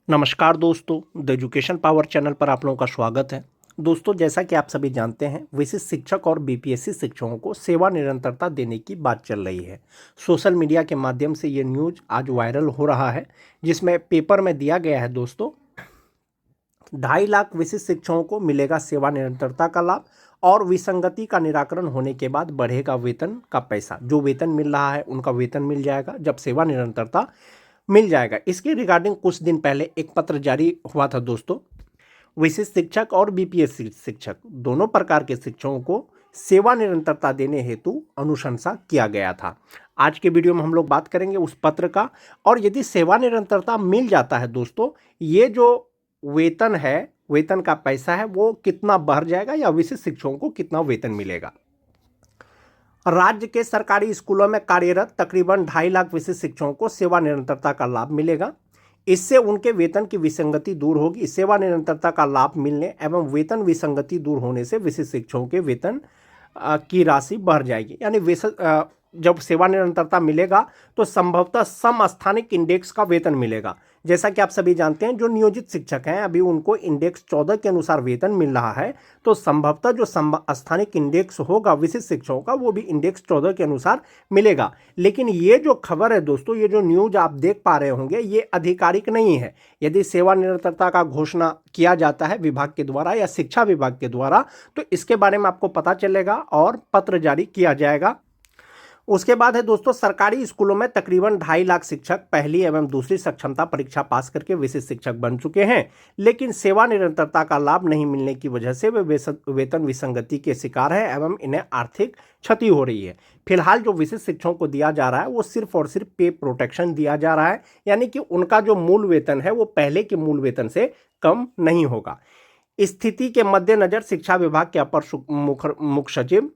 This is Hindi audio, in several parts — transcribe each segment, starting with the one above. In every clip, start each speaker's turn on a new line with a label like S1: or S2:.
S1: नमस्कार दोस्तों, द एजुकेशन पावर चैनल पर आप लोगों का स्वागत है। दोस्तों, जैसा कि आप सभी जानते हैं, विशिष्ट शिक्षक और बीपीएससी शिक्षकों को सेवा निरंतरता देने की बात चल रही है। सोशल मीडिया के माध्यम से ये न्यूज़ आज वायरल हो रहा है, जिसमें पेपर में दिया गया है दोस्तों 2.5 लाख विशिष्ट शिक्षकों को मिलेगा सेवा निरंतरता का लाभ और विसंगति का निराकरण होने के बाद बढ़ेगा वेतन का पैसा। जो वेतन मिल रहा है उनका वेतन मिल जाएगा जब सेवा निरंतरता मिल जाएगा। इसके रिगार्डिंग कुछ दिन पहले एक पत्र जारी हुआ था दोस्तों। विशिष्ट शिक्षक और बीपीएससी शिक्षक दोनों प्रकार के शिक्षकों को सेवा निरंतरता देने हेतु अनुशंसा किया गया था। आज के वीडियो में हम लोग बात करेंगे उस पत्र का, और यदि सेवा निरंतरता मिल जाता है दोस्तों, ये जो वेतन है, वेतन का पैसा है, वो कितना बढ़ जाएगा या विशिष्ट शिक्षकों को कितना वेतन मिलेगा। राज्य के सरकारी स्कूलों में कार्यरत तकरीबन 2.5 लाख विशिष्ट शिक्षकों को सेवा निरंतरता का लाभ मिलेगा। इससे उनके वेतन की विसंगति दूर होगी। सेवा निरंतरता का लाभ मिलने एवं वेतन विसंगति दूर होने से विशिष्ट शिक्षकों के वेतन की राशि बढ़ जाएगी। यानी जब सेवा निरंतरता मिलेगा तो संभवतः समस्थानिक इंडेक्स का वेतन मिलेगा। जैसा कि आप सभी जानते हैं, जो नियोजित शिक्षक हैं अभी उनको इंडेक्स 14 के अनुसार वेतन मिल रहा है, तो संभवतः जो समस्थानिक इंडेक्स होगा विशिष्ट शिक्षकों का, वो भी इंडेक्स 14 के अनुसार मिलेगा। लेकिन ये जो खबर है दोस्तों, ये जो न्यूज आप देख पा रहे होंगे, ये आधिकारिक नहीं है। यदि सेवा निरंतरता का घोषणा किया जाता है विभाग के द्वारा या शिक्षा विभाग के द्वारा, तो इसके बारे में आपको पता चलेगा और पत्र जारी किया जाएगा। उसके बाद है दोस्तों, सरकारी स्कूलों में तकरीबन 2.5 लाख शिक्षक पहली एवं दूसरी सक्षमता परीक्षा पास करके विशिष्ट शिक्षक बन चुके हैं, लेकिन सेवा निरंतरता का लाभ नहीं मिलने की वजह से वे वेतन विसंगति के शिकार हैं एवं इन्हें आर्थिक क्षति हो रही है। फिलहाल जो विशिष्ट शिक्षकों को दिया जा रहा है वो सिर्फ और सिर्फ पे प्रोटेक्शन दिया जा रहा है, यानी कि उनका जो मूल वेतन है वो पहले के मूल वेतन से कम नहीं होगा। स्थिति के मद्देनजर शिक्षा विभाग के अपर मुख्य सचिव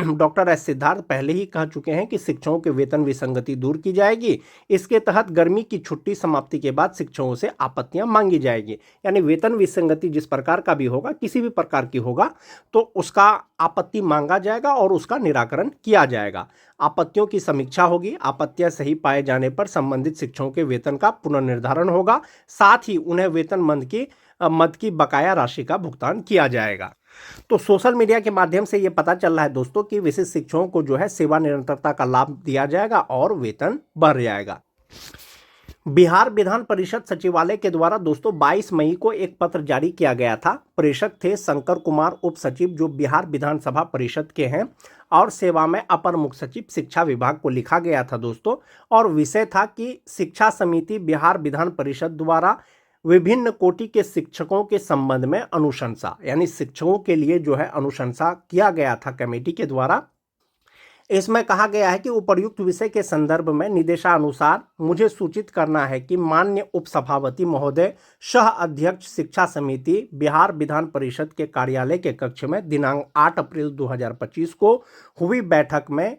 S1: डॉक्टर एस सिद्धार्थ पहले ही कह चुके हैं कि शिक्षकों के वेतन विसंगति दूर की जाएगी। इसके तहत गर्मी की छुट्टी समाप्ति के बाद शिक्षकों से आपत्तियां मांगी जाएगी। यानी वेतन विसंगति जिस प्रकार का भी होगा, किसी भी प्रकार की होगा, तो उसका आपत्ति मांगा जाएगा और उसका निराकरण किया जाएगा। आपत्तियों की समीक्षा होगी। आपत्तियां सही पाए जाने पर संबंधित शिक्षकों के वेतन का पुनर्निर्धारण होगा। साथ ही उन्हें वेतन मद की बकाया राशि का भुगतान किया जाएगा। तो सोशल मीडिया के माध्यम से ये पता चल रहा है दोस्तों कि विशिष्ट शिक्षकों को जो है सेवा निरंतरता का लाभ दिया जाएगा और वेतन बढ़ जाएगा। बिहार विधान परिषद सचिवालय के द्वारा दोस्तों 22 मई को एक पत्र जारी किया गया था। प्रेषक थे शंकर कुमार उप सचिव, जो बिहार विधानसभा परिषद के हैं, और सेवा में अपर मुख्य सचिव शिक्षा विभाग को लिखा गया था दोस्तों। और विषय था कि शिक्षा समिति बिहार विधान परिषद द्वारा विभिन्न कोटि के शिक्षकों के संबंध में अनुशंसा, यानी शिक्षकों के लिए जो है अनुशंसा किया गया था कमेटी के द्वारा। इसमें कहा गया है कि उपर्युक्त विषय के संदर्भ में निर्देशानुसार मुझे सूचित करना है कि माननीय उपसभापति महोदय सह अध्यक्ष शिक्षा समिति बिहार विधान परिषद के कार्यालय के कक्ष में दिनांक 8 अप्रैल 2025 को हुई बैठक में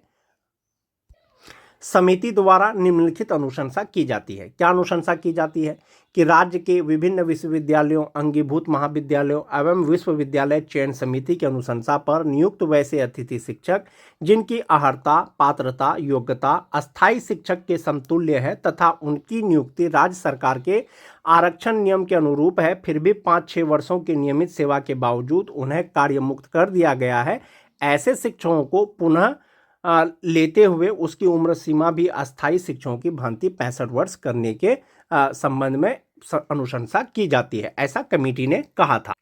S1: समिति द्वारा निम्नलिखित अनुशंसा की जाती है। क्या अनुशंसा की जाती है कि राज्य के विभिन्न विश्वविद्यालयों, अंगीभूत महाविद्यालयों एवं विश्वविद्यालय चयन समिति की अनुशंसा पर नियुक्त वैसे अतिथि शिक्षक जिनकी अर्हता, पात्रता, योग्यता अस्थायी शिक्षक के समतुल्य है तथा उनकी नियुक्ति राज्य सरकार के आरक्षण नियम के अनुरूप है, फिर भी 5-6 वर्षों की नियमित सेवा के बावजूद उन्हें कार्यमुक्त कर दिया गया है, ऐसे शिक्षकों को पुनः लेते हुए उसकी उम्र सीमा भी अस्थायी शिक्षकों की भांति 65 वर्ष करने के संबंध में अनुशंसा की जाती है, ऐसा कमेटी ने कहा था।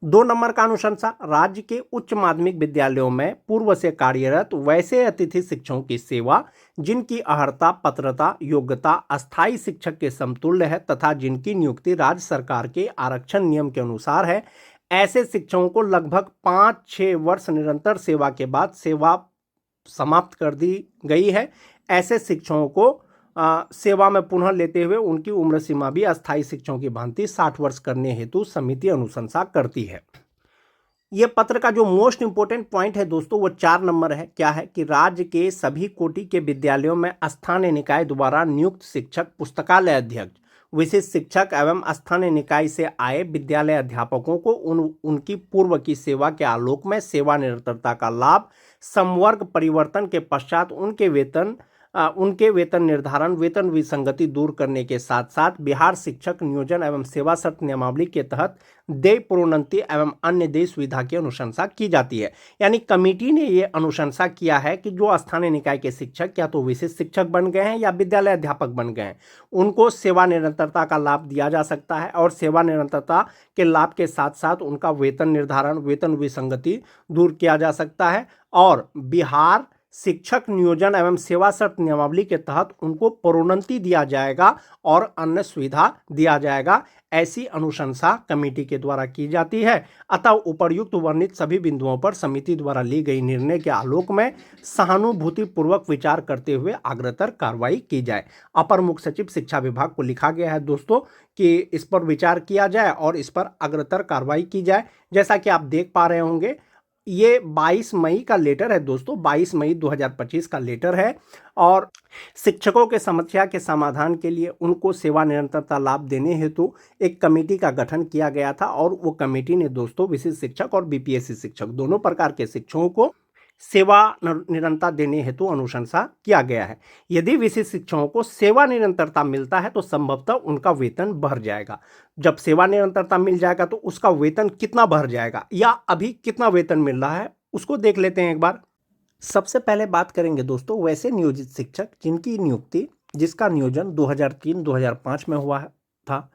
S1: 2 नंबर का अनुशंसा, राज्य के उच्च माध्यमिक विद्यालयों में पूर्व से कार्यरत वैसे अतिथि शिक्षकों की सेवा जिनकी अर्हता, पात्रता, योग्यता अस्थायी शिक्षक के समतुल्य है तथा जिनकी नियुक्ति राज्य सरकार के आरक्षण नियम के अनुसार है, ऐसे शिक्षकों को लगभग 5-6 वर्ष निरंतर सेवा के बाद सेवा समाप्त कर दी गई है। ऐसे शिक्षकों को सेवा में पुनः लेते हुए उनकी उम्र सीमा भी अस्थायी शिक्षकों की भांति 60 वर्ष करने हेतु समिति अनुशंसा करती है। यह पत्र का जो मोस्ट इंपोर्टेंट पॉइंट है दोस्तों, वो 4 नंबर है। क्या है कि राज्य के सभी कोटि के विद्यालयों में स्थानीय निकाय द्वारा नियुक्त शिक्षक, पुस्तकालय अध्यक्ष, विशिष्ट शिक्षक एवं स्थानीय निकाय से आए विद्यालय अध्यापकों को उनकी पूर्व की सेवा के आलोक में सेवा निरंतरता का लाभ समवर्ग परिवर्तन के पश्चात उनके वेतन उनके वेतन निर्धारण, वेतन विसंगति दूर करने के साथ साथ बिहार शिक्षक नियोजन एवं सेवा शर्त नियमावली के तहत देय प्रोन्नति एवं अन्य देय सुविधा की अनुशंसा की जाती है। यानी कमेटी ने ये अनुशंसा किया है कि जो स्थानीय निकाय के शिक्षक या तो विशिष्ट शिक्षक बन गए हैं या विद्यालय अध्यापक बन गए हैं, उनको सेवा निरंतरता का लाभ दिया जा सकता है और सेवा निरंतरता के लाभ के साथ साथ उनका वेतन निर्धारण, वेतन विसंगति दूर किया जा सकता है और बिहार शिक्षक नियोजन एवं सेवा शर्त नियमावली के तहत उनको प्रोन्नति दिया जाएगा और अन्य सुविधा दिया जाएगा। ऐसी अनुशंसा कमेटी के द्वारा की जाती है। अतः उपर्युक्त वर्णित सभी बिंदुओं पर समिति द्वारा ली गई निर्णय के आलोक में सहानुभूतिपूर्वक विचार करते हुए अग्रतर कार्रवाई की जाए। अपर मुख्य सचिव शिक्षा विभाग को लिखा गया है दोस्तों कि इस पर विचार किया जाए और इस पर अग्रतर कार्रवाई की जाए। जैसा कि आप देख पा रहे होंगे, ये 22 मई का लेटर है दोस्तों, 22 मई 2025 का लेटर है और शिक्षकों के समस्या के समाधान के लिए उनको सेवा निरंतरता लाभ देने हेतु एक कमेटी का गठन किया गया था और वो कमेटी ने दोस्तों विशिष्ट शिक्षक और बीपीएससी शिक्षक दोनों प्रकार के शिक्षकों को सेवा निरंतरता देने हेतु अनुशंसा किया गया है। यदि विशिष्ट शिक्षकों को सेवा निरंतरता मिलता है तो संभवतः उनका वेतन बढ़ जाएगा। जब सेवा निरंतरता मिल जाएगा तो उसका वेतन कितना बढ़ जाएगा या अभी कितना वेतन मिल रहा है उसको देख लेते हैं एक बार। सबसे पहले बात करेंगे दोस्तों वैसे नियोजित शिक्षक जिनकी नियुक्ति, जिसका नियोजन 2003-2005 में हुआ था,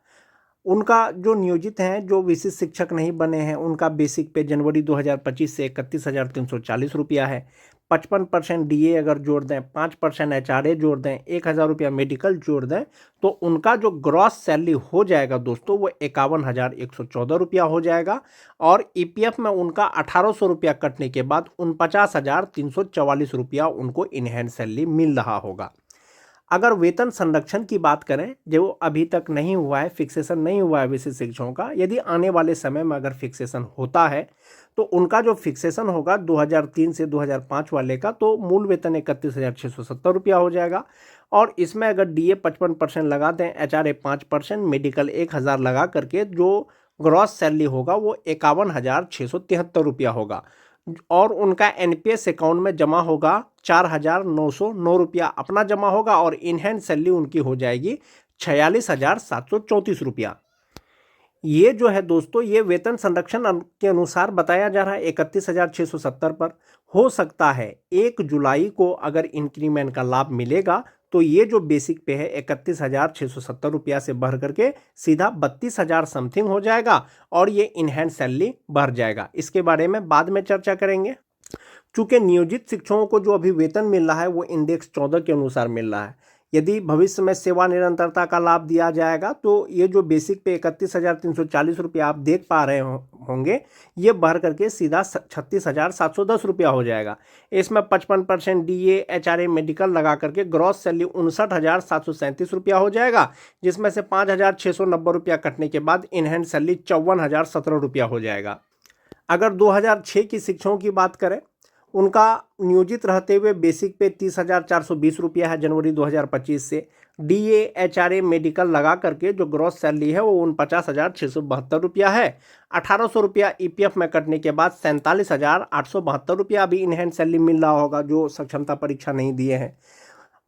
S1: उनका जो नियोजित हैं, जो विशिष्ट शिक्षक नहीं बने हैं, उनका बेसिक पे जनवरी 2025 से 31,340 रुपया है। 55% डीए अगर जोड़ दें, 5% एचआरए जोड़ दें, 1,000 रुपया मेडिकल जोड़ दें तो उनका जो ग्रॉस सैलरी हो जाएगा दोस्तों वो 51,114 रुपया हो जाएगा और ईपीएफ में उनका 1,800 रुपया कटने के बाद 49,344 रुपया उनको इनहैंड सैलरी मिल रहा होगा। अगर वेतन संरक्षण की बात करें, जो अभी तक नहीं हुआ है, फिक्सेशन नहीं हुआ है विशिष्ट शिक्षकों का, यदि आने वाले समय में अगर फिक्सेशन होता है तो उनका जो फिक्सेशन होगा 2003 से 2005 वाले का, तो मूल वेतन 31,670 रुपया हो जाएगा और इसमें अगर डीए 55% लगा दें, एचआरए 5%, मेडिकल 1,000 लगा करके जो ग्रॉस सैलरी होगा वो 51,673 रुपया होगा और उनका एनपीएस अकाउंट में जमा होगा 4,909 रुपया अपना जमा होगा और इनहैंड सैलरी उनकी हो जाएगी 46,734 रुपया। ये जो है दोस्तों, ये वेतन संरक्षण के अनुसार बताया जा रहा है 31,670 पर। हो सकता है 1 जुलाई को अगर इंक्रीमेंट का लाभ मिलेगा तो ये जो बेसिक पे है 31,670 रुपया से बढ़ करके सीधा 32,000 समथिंग हो जाएगा और ये इनहैंड सैलरी बढ़ जाएगा। इसके बारे में बाद में चर्चा करेंगे। चूंकि नियोजित शिक्षकों को जो अभी वेतन मिल रहा है वो इंडेक्स 14 के अनुसार मिल रहा है। यदि भविष्य में सेवा निरंतरता का लाभ दिया जाएगा तो ये जो बेसिक पे 31,340 रुपया आप देख पा रहे होंगे, ये बढ़ करके सीधा 36,710 रुपया हो जाएगा। इसमें 55% डीए, एचआरए, मेडिकल लगा करके ग्रॉस सैलरी 59,737 रुपया हो जाएगा, जिसमें से 5,690 रुपया कटने के बाद इनहैंड सैलरी 54,017 रुपया हो जाएगा। अगर 2006 की शिक्षकों की बात करें, उनका नियोजित रहते हुए बेसिक पे 30,420 रुपया है जनवरी 2025 से। डीए, एचआरए, मेडिकल लगा करके जो ग्रॉस सैलरी है वो 49,672 रुपया है। 1,800 रुपया ईपीएफ में कटने के बाद 47,872 रुपया अभी इनहैंड सैलरी मिल रहा होगा जो सक्षमता परीक्षा नहीं दिए हैं।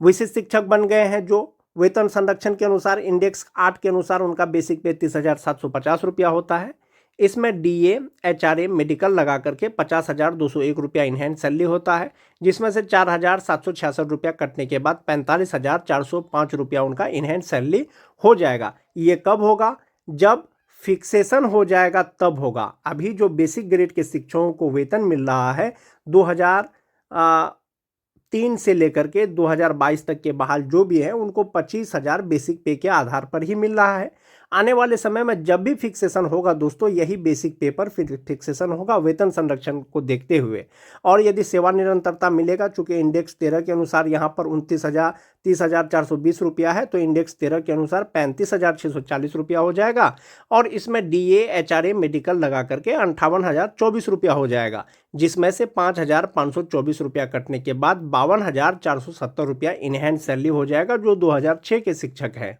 S1: विशिष्ट शिक्षक बन गए हैं जो वेतन संरक्षण के अनुसार इंडेक्स 8 के अनुसार उनका बेसिक पे 30,750 रुपया होता है। इसमें डीए, एचआरए, मेडिकल लगा करके 50,201 रुपया इनहैंड सैलरी होता है, जिसमें से 4,766 रुपया कटने के बाद 45,405 रुपया उनका इनहैंड सैलरी हो जाएगा। ये कब होगा? जब फिक्सेशन हो जाएगा तब होगा। अभी जो बेसिक ग्रेड के शिक्षकों को वेतन मिल रहा है 2003 से लेकर के 2022 तक के बहाल जो भी है उनको 25,000 बेसिक पे के आधार पर ही मिल रहा है। आने वाले समय में जब भी फिक्सेशन होगा दोस्तों, यही बेसिक पे पर फिक्सेशन होगा वेतन संरक्षण को देखते हुए। और यदि सेवा निरंतरता मिलेगा, चूंकि इंडेक्स 13 के अनुसार यहाँ पर 30,420 रुपया है, तो इंडेक्स 13 के अनुसार 35,640 रुपया हो जाएगा और इसमें डीए, एचआरए, मेडिकल लगा करके 58,024 रुपया हो जाएगा, जिसमें से 5,524 रुपया कटने के बाद 52,470 रुपया इनहैंड सैलरी हो जाएगा जो 2006 के शिक्षक है।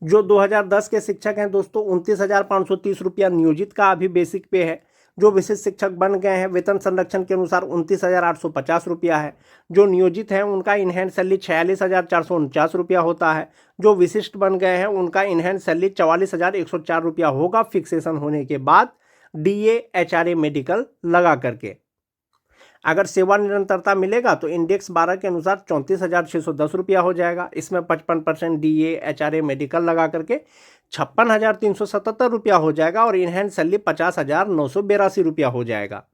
S1: जो 2010 के शिक्षक हैं दोस्तों, 29,530 रुपया नियोजित का अभी बेसिक पे है। जो विशिष्ट शिक्षक बन गए हैं वेतन संरक्षण के अनुसार 29,850 रुपया है। जो नियोजित हैं उनका इनहैंड सैलरी 46,449 रुपया होता है। जो विशिष्ट बन गए हैं उनका इनहैंड सैलरी 44,104 रुपया होगा फिक्सेशन होने के बाद DA HRA मेडिकल लगा करके। अगर सेवा निरंतरता मिलेगा तो इंडेक्स 12 के अनुसार 34,610 रुपया हो जाएगा। इसमें 55% DA HRA मेडिकल लगा करके 56,377 रुपया हो जाएगा और इनहैंड सैलरी 50,982 रुपया हो जाएगा।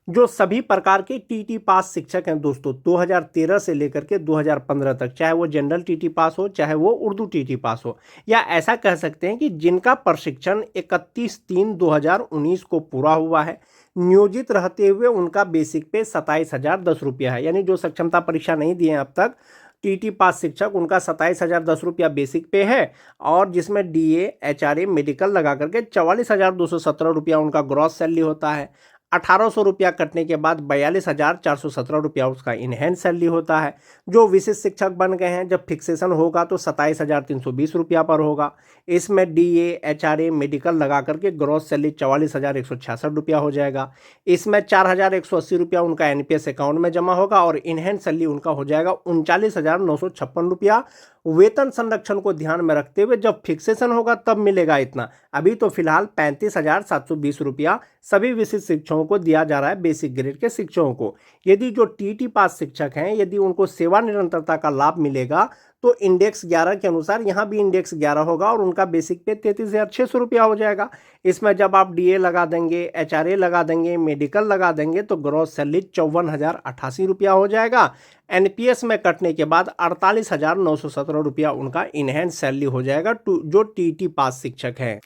S1: जो सभी प्रकार के TT पास शिक्षक हैं दोस्तों 2013 से लेकर के 2015 तक, चाहे वो जनरल TT पास हो चाहे वो उर्दू TT पास हो, या ऐसा कह सकते हैं कि जिनका प्रशिक्षण 31/3/2019 को पूरा हुआ है, नियोजित रहते हुए उनका बेसिक पे 27,010 रुपया है। यानी जो सक्षमता परीक्षा नहीं दिए हैं अब तक TT पास शिक्षक, उनका 27,010 रुपया बेसिक पे है और जिसमें DA HRA मेडिकल लगा करके 44,217 रुपया उनका ग्रॉस सैलरी होता है। 1,800 रुपया कटने के बाद 42,417 रुपया उसका इनहैंड सैलरी होता है। जो विशिष्ट शिक्षक बन गए हैं जब फिक्सेशन होगा तो 27,320 रुपया पर होगा। इसमें DA HRA मेडिकल लगा करके ग्रॉस सैलरी 44,166 रुपया हो जाएगा। इसमें 4,180 रुपया उनका NPS अकाउंट में जमा होगा और इनहैंड सैलरी उनका हो जाएगा 39,956 रुपया। वेतन संरक्षण को ध्यान में रखते हुए जब फिक्सेशन होगा तब मिलेगा इतना। अभी तो फिलहाल 35,720 रुपया सभी विशिष्ट शिक्षकों को दिया जा रहा है, बेसिक ग्रेड के शिक्षकों को। यदि जो TT पास शिक्षक हैं यदि उनको सेवा निरंतरता का लाभ मिलेगा तो इंडेक्स 11 के अनुसार यहाँ भी इंडेक्स 11 होगा और उनका बेसिक पे 33,600 रुपया हो जाएगा। इसमें जब आप DA लगा देंगे, HRA लगा देंगे, मेडिकल लगा देंगे तो ग्रॉस सैलरी 54,088 रुपया हो जाएगा। NPS में कटने के बाद 48,917 रुपया उनका इनहैंड सैलरी हो जाएगा जो TT पास शिक्षक हैं।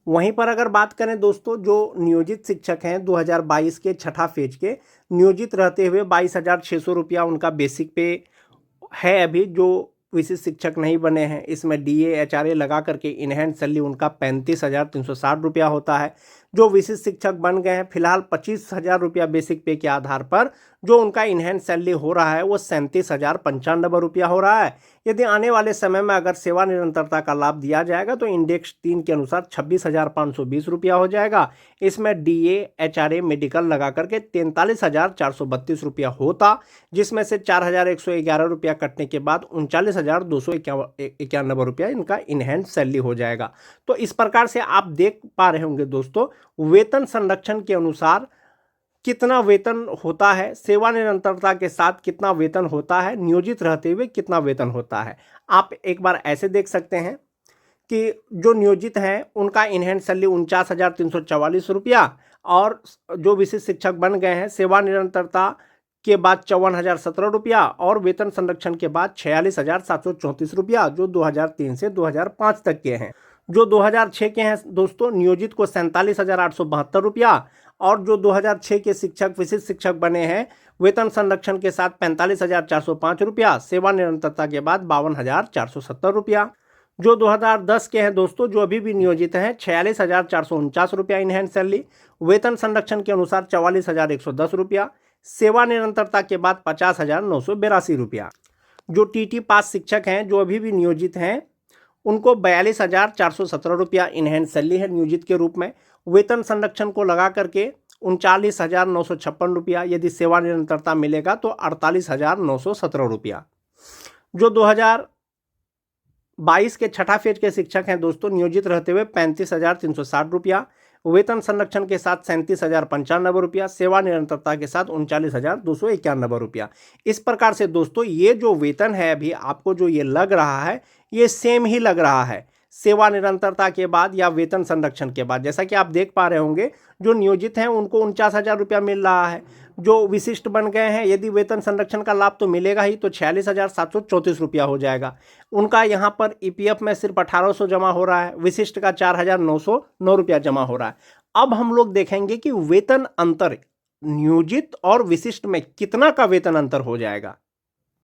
S1: वहीं पर अगर बात करें दोस्तों जो नियोजित शिक्षक हैं 2022 के छठा फेज के नियोजित रहते हुए 22,600 रुपया उनका बेसिक पे है। अभी जो विशिष्ट शिक्षक नहीं बने हैं इसमें DA HRA लगा करके इनहैंड सैलरी उनका 35,360 रुपया होता है। जो विशिष्ट शिक्षक बन गए हैं फिलहाल 25,000 रुपया बेसिक पे के आधार पर जो उनका इनहैंड सैलरी हो रहा है वो 37,095 रुपया हो रहा है। यदि आने वाले समय में अगर सेवा निरंतरता का लाभ दिया जाएगा तो इंडेक्स 3 के अनुसार 26,520 रुपया हो जाएगा। इसमें DA HRA मेडिकल लगा करके 43,432 रुपया होता, जिसमें से 4,111 रुपया कटने के बाद 39,291 रुपया इनका इनहैंड सैलरी हो जाएगा। तो इस प्रकार से आप देख पा रहे होंगे दोस्तों वेतन संरक्षण के अनुसार कितना वेतन होता है, सेवा निरंतरता के साथ कितना वेतन होता है, नियोजित रहते हुए कितना वेतन होता है। आप एक बार ऐसे देख सकते हैं कि जो नियोजित हैं उनका इनहैंड सैलरी 49,344 रुपया और जो विशिष्ट शिक्षक बन गए हैं सेवा निरंतरता के बाद 54,017 रुपया और वेतन संरक्षण के बाद 46,734 रुपया जो 2003 से 2005 तक के हैं। जो 2006 के हैं दोस्तों नियोजित को 47,872 रुपया और जो 2006 के शिक्षक विशिष्ट शिक्षक बने हैं वेतन संरक्षण के साथ 45,405 रुपया, सेवा निरंतरता के बाद 52,470 रुपया। जो 2010 के हैं दोस्तों जो अभी भी नियोजित हैं 46,449 रुपया इनहैंड सैलरी, वेतन संरक्षण के अनुसार 44,110 रुपया, सेवा निरंतरता के बाद 50,982 रुपया। जो TT पास शिक्षक हैं जो अभी भी नियोजित हैं उनको 42,417 रुपया इनहैंड सैलरी है नियोजित के रूप में। वेतन संरक्षण को लगा करके 39,956 रुपया, यदि सेवा निरंतरता मिलेगा तो 48,917 रुपया। जो 2022 के छठा फेज के शिक्षक हैं दोस्तों नियोजित रहते हुए 35,360 रुपया, वेतन संरक्षण के साथ 37,095 रुपया, सेवा निरंतरता के साथ 39,291 रुपया। इस प्रकार से दोस्तों ये जो वेतन है अभी आपको जो ये लग रहा है ये सेम ही लग रहा है सेवा निरंतरता के बाद या वेतन संरक्षण के बाद। जैसा कि आप देख पा रहे होंगे जो नियोजित हैं उनको 49,000 रुपया मिल रहा है। जो विशिष्ट बन गए हैं यदि वेतन संरक्षण का लाभ तो मिलेगा ही तो 46,734 रुपया हो जाएगा। उनका यहाँ पर EPF में सिर्फ 1,800 जमा हो रहा है, विशिष्ट का 4,909 रुपया जमा हो रहा है। अब हम लोग देखेंगे कि वेतन अंतर नियोजित और विशिष्ट में कितना का वेतन अंतर हो जाएगा।